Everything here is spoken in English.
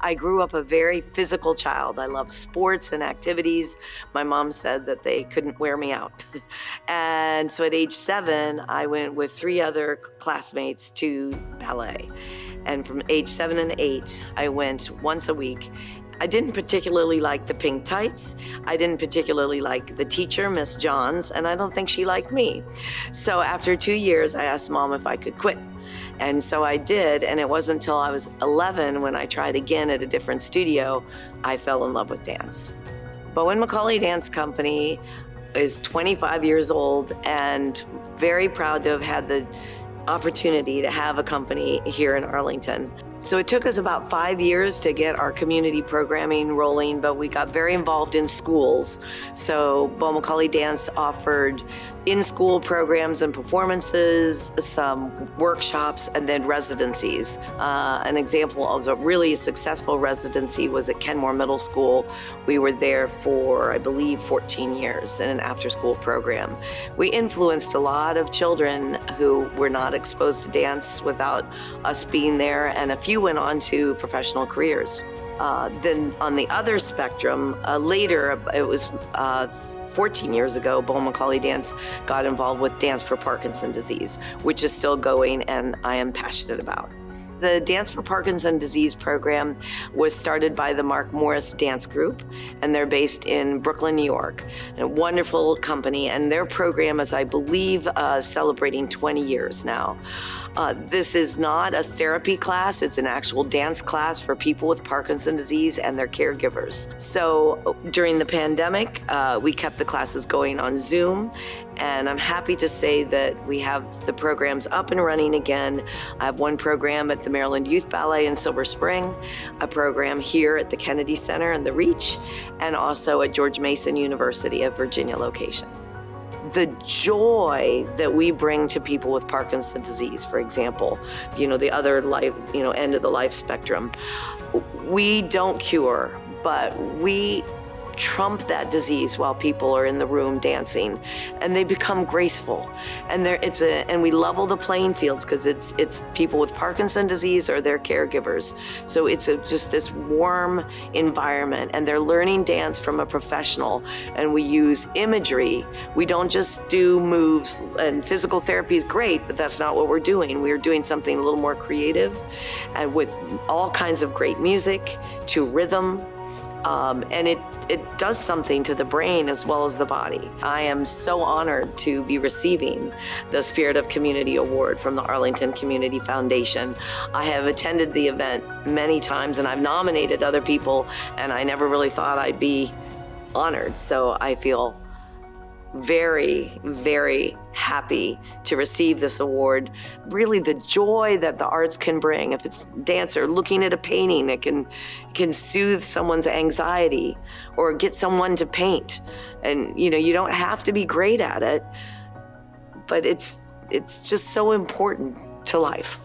I grew up a very physical child. I loved sports and activities. My mom said that they couldn't wear me out. And so at age 7, I went with 3 other classmates to ballet. And from age 7 and 8, I went once a week. I didn't particularly like the pink tights. I didn't particularly like the teacher, Miss Johns, and I don't think she liked me. So after 2 years, I asked Mom if I could quit. And so I did, and it wasn't until I was 11 when I tried again at a different studio, I fell in love with dance. Bowen McCauley Dance Company is 25 years old and very proud to have had the opportunity to have a company here in Arlington. So it took us about 5 years to get our community programming rolling, but we got very involved in schools. So Bowen McCauley Dance offered in-school programs and performances, some workshops, and then residencies. An example of a really successful residency was at Kenmore Middle School. We were there for, I believe, 14 years in an after-school program. We influenced a lot of children who were not exposed to dance without us being there, and a few went on to professional careers. Then on the other spectrum, later, it was 14 years ago, Bowen McCauley Dance got involved with Dance for Parkinson disease, which is still going and I am passionate about. The Dance for Parkinson Disease program was started by the Mark Morris Dance Group, and they're based in Brooklyn, New York. A wonderful company, and their program is, I believe, celebrating 20 years now. This is not a therapy class, it's an actual dance class for people with Parkinson disease and their caregivers. So during the pandemic, we kept the classes going on Zoom, and I'm happy to say that we have the programs up and running again. I have one program at the Maryland Youth Ballet in Silver Spring, a program here at the Kennedy Center in the Reach, and also at George Mason University of Virginia location. The joy that we bring to people with Parkinson's disease, for example, the other life, end of the life spectrum, we don't cure, but we trump that disease while people are in the room dancing, and they become graceful. And and we level the playing fields because it's people with Parkinson's disease or their caregivers. So it's just this warm environment, and they're learning dance from a professional. And we use imagery. We don't just do moves, and physical therapy is great, but that's not what we're doing. We're doing something a little more creative, and with all kinds of great music to rhythm. And it does something to the brain as well as the body. I am so honored to be receiving the Spirit of Community Award from the Arlington Community Foundation. I have attended the event many times, and I've nominated other people, and I never really thought I'd be honored. So I feel very, very happy to receive this award. Really, the joy that the arts can bring. If it's dance or looking at a painting, it can soothe someone's anxiety or get someone to paint. And you don't have to be great at it, but it's just so important to life.